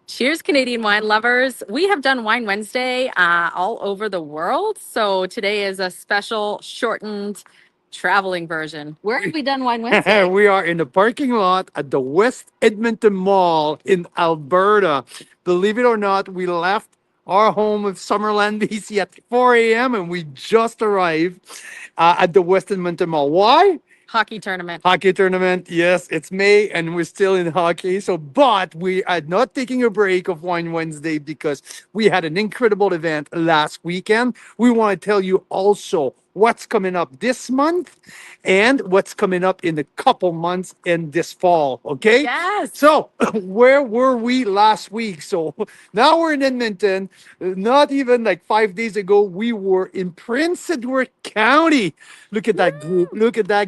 Cheers, Canadian wine lovers. We have done Wine Wednesday all over the world. So today is a special shortened traveling version. Where have we done Wine Wednesday? We are in the parking lot at the West Edmonton Mall in Alberta. Believe it or not, we left our home of Summerland, BC at 4 a.m. and we just arrived at the West Edmonton Mall. Why? Hockey tournament. Hockey tournament. Yes, it's May and we're still in hockey. So, but we are not taking a break of Wine Wednesday because we had an incredible event last weekend. We want to tell you also what's coming up this month and what's coming up in a couple months in this fall. Okay. Yes. So, where were we last week? So now we're in Edmonton. Not even like 5 days ago, we were in Prince Edward County. Look at that group. Look at that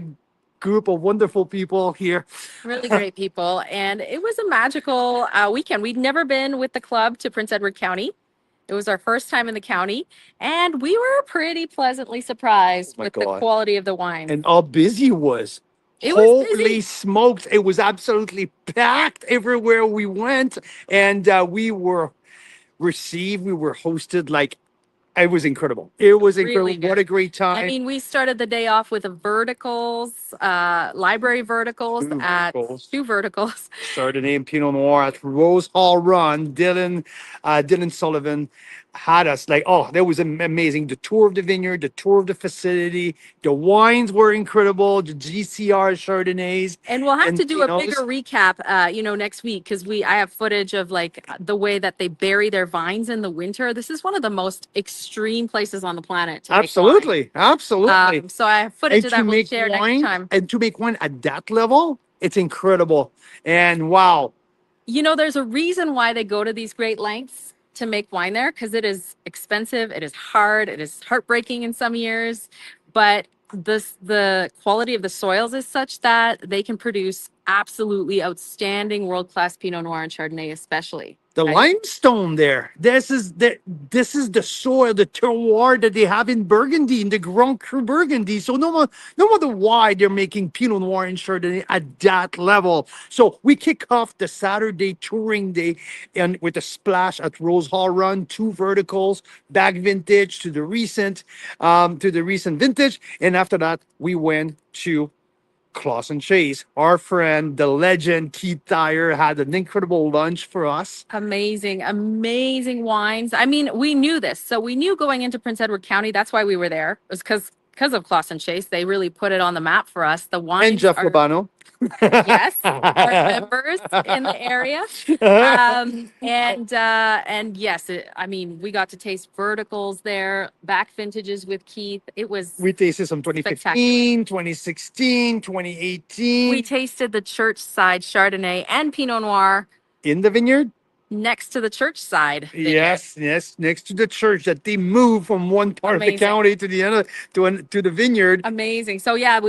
group of wonderful people here. Really great people. And it was a magical weekend. We'd never been with the club to Prince Edward County. It was our first time in the county, and we were pretty pleasantly surprised Oh my with the God. quality of the wine. And how busy it was. It was Holy busy. smokes. It was absolutely packed everywhere we went. And we were received, we were hosted like it was incredible. It was incredible. Really What good. a great time. I mean, we started the day off with a verticals, library verticals Two at verticals. two verticals. Chardonnay and Pinot Noir at Rose Hall Run. Dylan Sullivan had us like, oh, that was amazing. The tour of the vineyard, the tour of the facility, the wines were incredible. The GCR Chardonnays. And we'll have And to do a Pinots. bigger recap, next week because I have footage of like the way that they bury their vines in the winter. This is one of the most extreme places on the planet to make wine. Absolutely. So I have footage of that we'll share next wine time. and to make wine at that level, it's incredible. And wow, There's a reason why they go to these great lengths to make wine there because it is expensive, it is hard, it is heartbreaking in some years, but the quality of the soils is such that they can produce absolutely outstanding world-class Pinot Noir and Chardonnay, especially. the Right? limestone there. This is the soil, the terroir that they have in Burgundy, in the Grand Cru Burgundy. So no matter why they're making Pinot Noir and Chardonnay at that level. So we kick off the Saturday touring day and with a splash at Rose Hall Run, two verticals, back vintage to the recent vintage, and after that we went to Claus and Chase. Our friend, the legend Keith Dyer, had an incredible lunch for us. Amazing, amazing wines. I mean, we knew this. So we knew going into Prince Edward County, that's why we were there. It was because of Claus and Chase. They really put it on the map for us. The And wines Jeff are Labano. yes, our members in the area. And yes, I mean, we got to taste verticals there, back vintages with Keith. It was We tasted some spectacular. 2015, 2016, 2018 We tasted the church side Chardonnay and Pinot Noir in the vineyard. next to the church side vineyard. Yes, next to the church that they moved from one part of the Amazing. county to the other to the vineyard. Amazing. So yeah,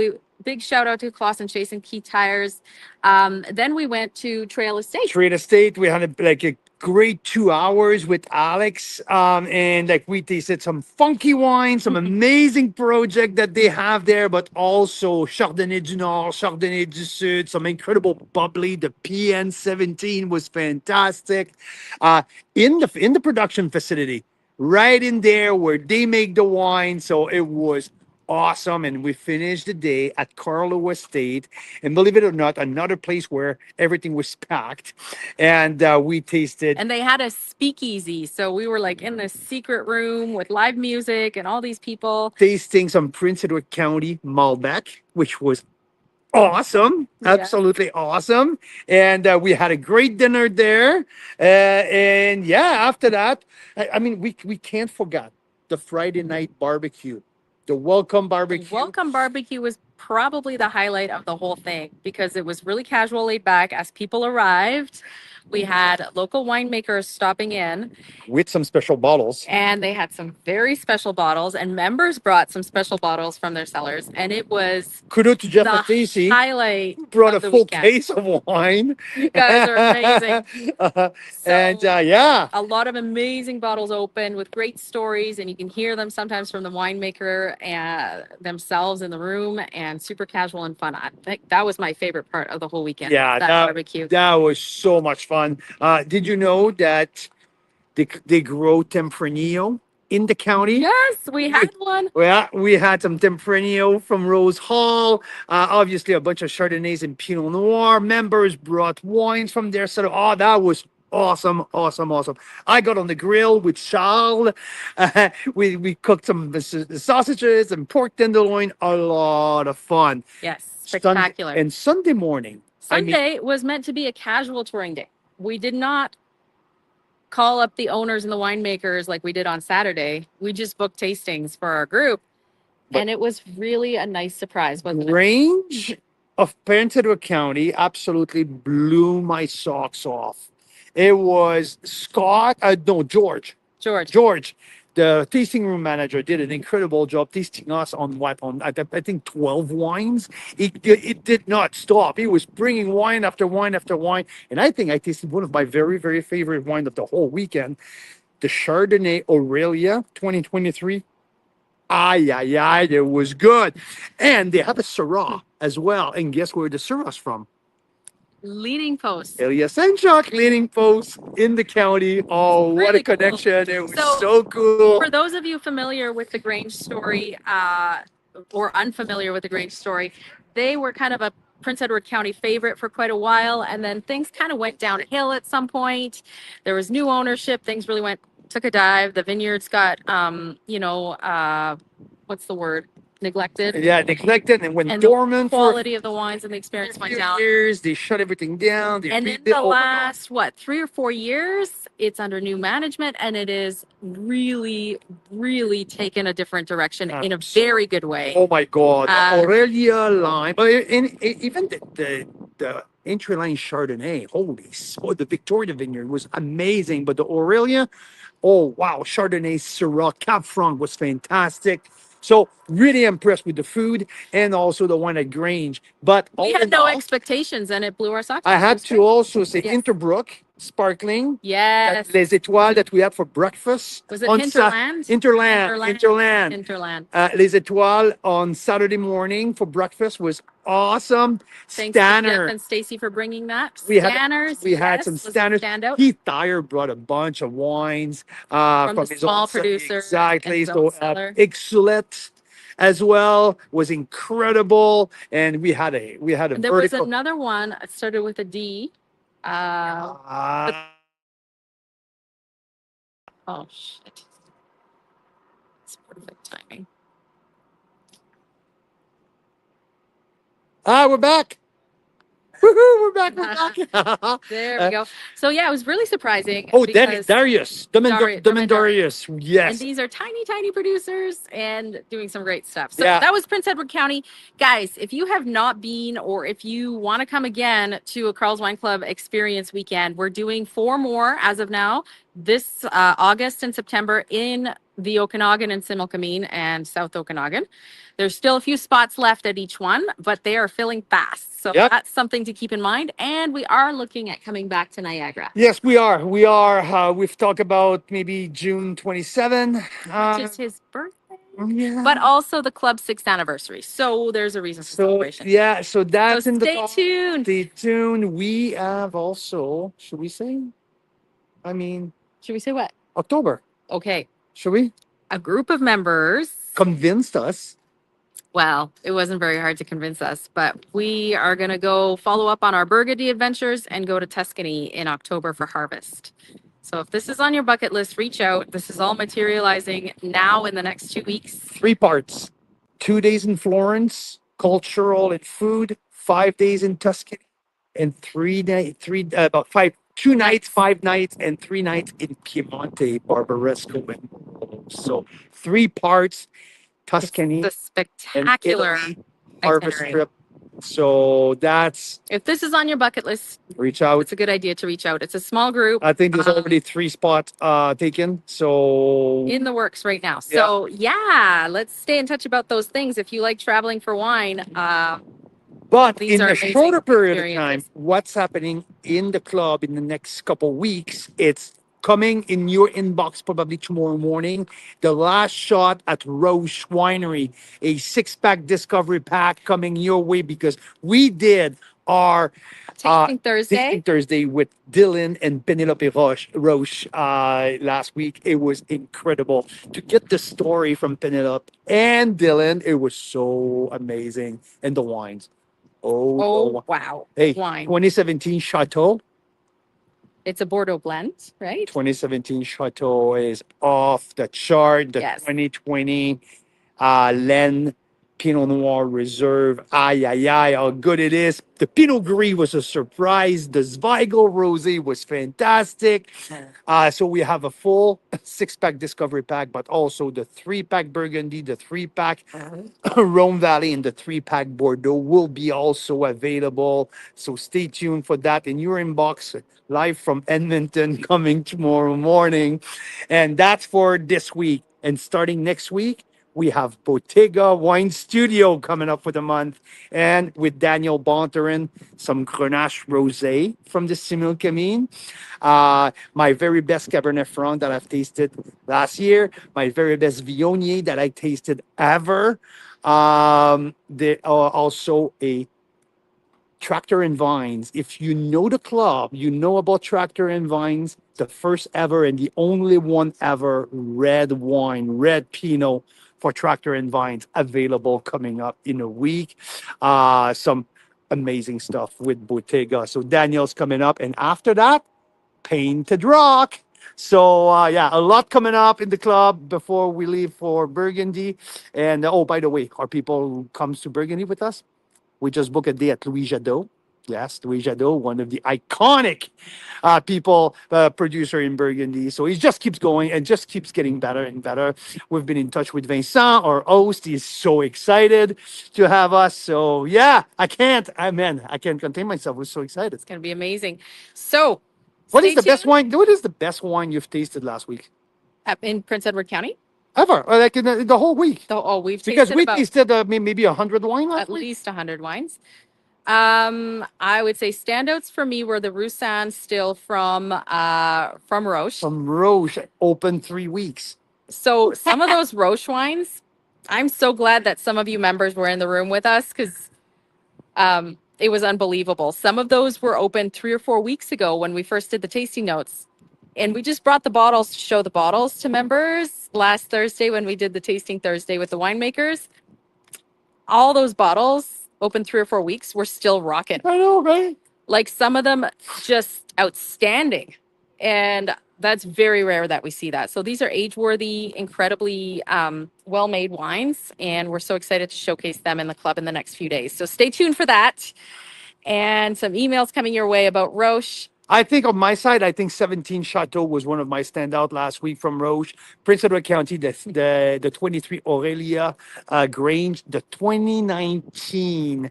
big shout out to Claus and Chase and Key Tires. Then we went to Trail Estate. Trade Estate. We had a great 2 hours with Alex. And like we tasted some funky wine, some amazing project that they have there, but also Chardonnay du Nord, Chardonnay du Sud, some incredible bubbly. The PN17 was fantastic. In the production facility, right in there where they make the wine. So it was awesome. And we finished the day at Carlo Estate. And believe it or not, another place where everything was packed. And we tasted. And they had a speakeasy. So we were like in this secret room with live music and all these people. Tasting some Prince Edward County Malbec, which was awesome, Yeah. absolutely awesome. And we had a great dinner there. And yeah, after that, I mean, we can't forget the Friday night barbecue, the welcome barbecue. Welcome barbecue was probably the highlight of the whole thing because it was really casual, laid back. As people arrived, we had local winemakers stopping in, with some special bottles. and they had some very special bottles, and members brought some special bottles from their cellars, and it was Kudos to Jeff the and Stacy. highlight Brought a of the full weekend. case of wine. You guys are amazing. And So- yeah, A lot of amazing bottles opened with great stories, and you can hear them sometimes from the winemaker and themselves in the room, and super casual and fun. I think that was my favorite part of the whole weekend. Yeah, that barbecue. that was so much fun. fun. Did you know that they grow Tempranillo in the county? Yes, we had one. Well, we had some Tempranillo from Rose Hall. Obviously, a bunch of Chardonnays and Pinot Noir. Members brought wines from there. So, oh, that was awesome, awesome, awesome. I got on the grill with Charles. We cooked some sausages and pork tenderloin. A lot of fun. Yes, Sun- spectacular. and Sunday morning, I mean, Sunday was meant to be a casual touring day. We did not call up the owners and the winemakers like we did on Saturday. We just booked tastings for our group. But- And it was really a nice surprise, wasn't it? range of Prince Edward County absolutely blew my socks off. It was Scott, no, George. George. George, the tasting room manager, did an incredible job tasting us on I think 12 wines. It did not stop. He was bringing wine after wine after wine. And I think I tasted one of my very, very favorite wine of the whole weekend, the Chardonnay Aurelia 2023. Ay, ay, ay, it was good. And they have a Syrah as well. And guess where the Syrah's from? Leading post. Elias Senchuk, leading post in the county. Oh, what Really a cool. connection. It was So, so cool. For those of you familiar with the Grange story, or unfamiliar with the Grange story, they were kind of a Prince Edward County favorite for quite a while, and then things kind of went downhill at some point. There was new ownership. Things really took a dive. The vineyards got, what's the word? Neglected. Yeah, neglected and went And dormant the for quality of the wines and the experience a went few down. years. They shut everything down. They And in rebuilt. the last, 3 or 4 years, it's under new management, and it is really, really taken a different direction in a very good way. Oh my God, Uh, Aurelia line, but even the entry line Chardonnay, holy smoke! The Victoria Vineyard was amazing, but the Aurelia, oh wow, Chardonnay Syrah Cab Franc was fantastic. So really impressed with the food and also the one at Grange. But we all had in no all, expectations, and it blew our socks I off. It had was to great. also say Yes. Interbrook sparkling. Yes. Les Étoiles that we had for breakfast. Was it on Hinterland? Hinterland. Hinterland. Les Étoiles on Saturday morning for breakfast was awesome. Thanks to Jeff Stanner. and Stacy for bringing that. We had Stanners. had some was a Stanners. standout Keith Dyer brought a bunch of wines from the his own small cellar. producer. Exactly. And his So own cellar. Excellent as well was incredible, and we had a And there was vertical. another one. It started with a D. Uh, Oh shit! It's perfect timing. we're back. Woohoo, we're back. We're back. There we go. So yeah, it was really surprising. Oh, because- Darius, Darius. And Yes. these are tiny, tiny producers and doing some great stuff. So Yeah. that was Prince Edward County. Guys, if you have not been, or if you want to come again to a Carl's Wine Club experience weekend, we're doing 4 more as of now, this August and September in the Okanagan and Similkameen and South Okanagan. There's still a few spots left at each one, but they are filling fast. So Yep. that's something to keep in mind. And we are looking at coming back to Niagara. Yes, we are. We are. We've talked about maybe June 27. Which is his birthday, Yeah. but also the club's 6th anniversary. So there's a reason for So celebration. yeah, so that's So in the stay call. tuned. Stay tuned. We have also, should we say? I mean, Should we say what? October. Okay. Should we? A group of members. Convinced us. Well, it wasn't very hard to convince us, but we are going to go follow up on our Burgundy adventures and go to Tuscany in October for harvest. So if this is on your bucket list, reach out. This is all materializing now in the next 2 weeks. 3 parts. 2 days in Florence, cultural and food. 5 days in Tuscany, and 2 nights, 5 nights, and 3 nights in Piemonte, Barbaresco, and so 3 parts. Tuscany The and spectacular Italy harvest itinerary. trip. So that's If this is on your bucket list, reach out. it's a good idea to reach out. It's a small group I think there's already 3 spots taken. So in the works right now. So yeah, let's stay in touch about those things. If you like traveling for wine, but these in are a amazing shorter period of time, experiences. what's happening in the club in the next couple weeks? It's coming in your inbox probably tomorrow morning. The last shot at Roche Winery, a 6-pack discovery pack coming your way because we did our Tasting Thursday. Tasting Thursday with Dylan and Penelope Roche last week. It was incredible to get the story from Penelope and Dylan. It was so amazing. And the wines. Oh, Oh, wow. hey, Wine. 2017 Chateau. It's a Bordeaux blend, right? 2017 Chateau is off the chart. The Yes. 2020 Len Pinot Noir Reserve. Ay, ay, ay, how good it is. The Pinot Gris was a surprise. The Zweigel Rosé was fantastic. So we have a full 6-pack Discovery Pack, but also the 3-pack Burgundy, the 3-pack Rhone Valley, and the 3-pack Bordeaux will be also available. So stay tuned for that in your inbox. Live from Edmonton coming tomorrow morning. And that's for this week. And starting next week, we have Bottega Wine Studio coming up for the month. And with Daniel Bonterin, some Grenache Rosé from the Simil Camine. My very best Cabernet Franc that I've tasted last year. My very best Viognier that I tasted ever. There are also a Tractor and Vines. If you know the club, you know about Tractor and Vines, the first ever and the only one ever red wine, red Pinot for Tractor and Vines available coming up in a week. Some amazing stuff with Bottega. So Daniel's coming up. And after that, Painted Rock. So yeah, a lot coming up in the club before we leave for Burgundy. And oh, by the way, our people who comes to Burgundy with us, we just booked a day at Louis Jadot. Yes, Louis Jadot, one of the iconic people, producer in Burgundy. So he just keeps going and just keeps getting better and better. We've been in touch with Vincent, our host. He's so excited to have us. So yeah, I can't contain myself. We're so excited. It's going to be amazing. So, What is stay the best tuned. wine? What is the best wine you've tasted last week? In Prince Edward County. Ever? Or like in the whole week? We've Because tasted we about tasted maybe 100 wine last at week. least 100 wines. I would say standouts for me were the Roussan still from Roche. From Roche, open 3 weeks. So some of those Roche wines, I'm so glad that some of you members were in the room with us because it was unbelievable. Some of those were open 3 or 4 weeks ago when we first did the tasting notes. And we just brought the bottles to show the bottles to members last Thursday when we did the tasting Thursday with the winemakers. All those bottles, open 3 or 4 weeks, were still rocking. I know, right? Like some of them just outstanding. And that's very rare that we see that. So these are age-worthy, incredibly well-made wines, and we're so excited to showcase them in the club in the next few days. So stay tuned for that. And some emails coming your way about Roche. I think on my side, I think 17 Chateau was one of my standout last week from Roche. Prince Edward County, the 23 Aurelia Grange, the 2019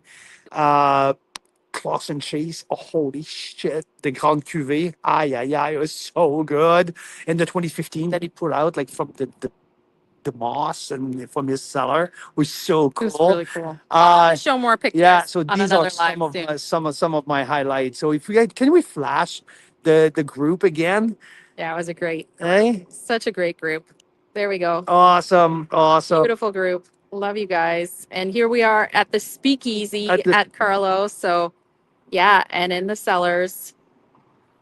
Clausen Chase. Oh, holy shit. The Grand Cuvée. Aye, aye, aye. It was so good. And the 2015 that he put out, like from the moss and from his cellar, was so It was cool. really cool. I'll show more pictures. Yeah, so on these another are some live of soon. some of my highlights. So if can we flash the group again? Yeah, it was a great, Hey, such a great group. There we go. awesome, awesome. Beautiful group. Love you guys. And here we are at the speakeasy At the- at Carlo. So yeah, and in the cellars.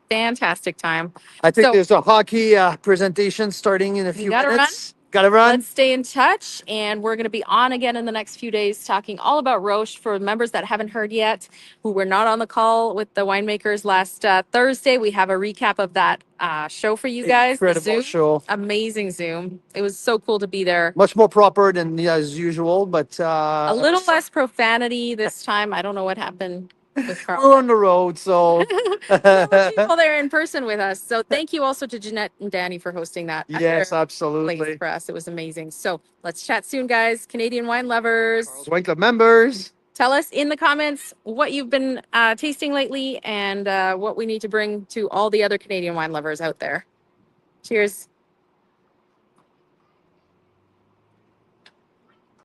Fantastic time. I think So- there's a hockey presentation starting in a few gotta run. minutes. Gotta run. Let's stay in touch, and we're going to be on again in the next few days talking all about Roche for members that haven't heard yet, who were not on the call with the winemakers last Thursday. We have a recap of that show for you guys. The Incredible Zoom. show. Amazing Zoom. It was so cool to be there. Much more proper than as usual, but A little less profanity this time. I don't know what happened with Carl. we're on the road, so There were people there in person with us. So thank you also to Jeanette and Danny for hosting that. at yes, their absolutely. place for us. It was amazing. So let's chat soon, guys. Canadian wine lovers. Wine Club members. Tell us in the comments what you've been tasting lately and what we need to bring to all the other Canadian wine lovers out there. Cheers.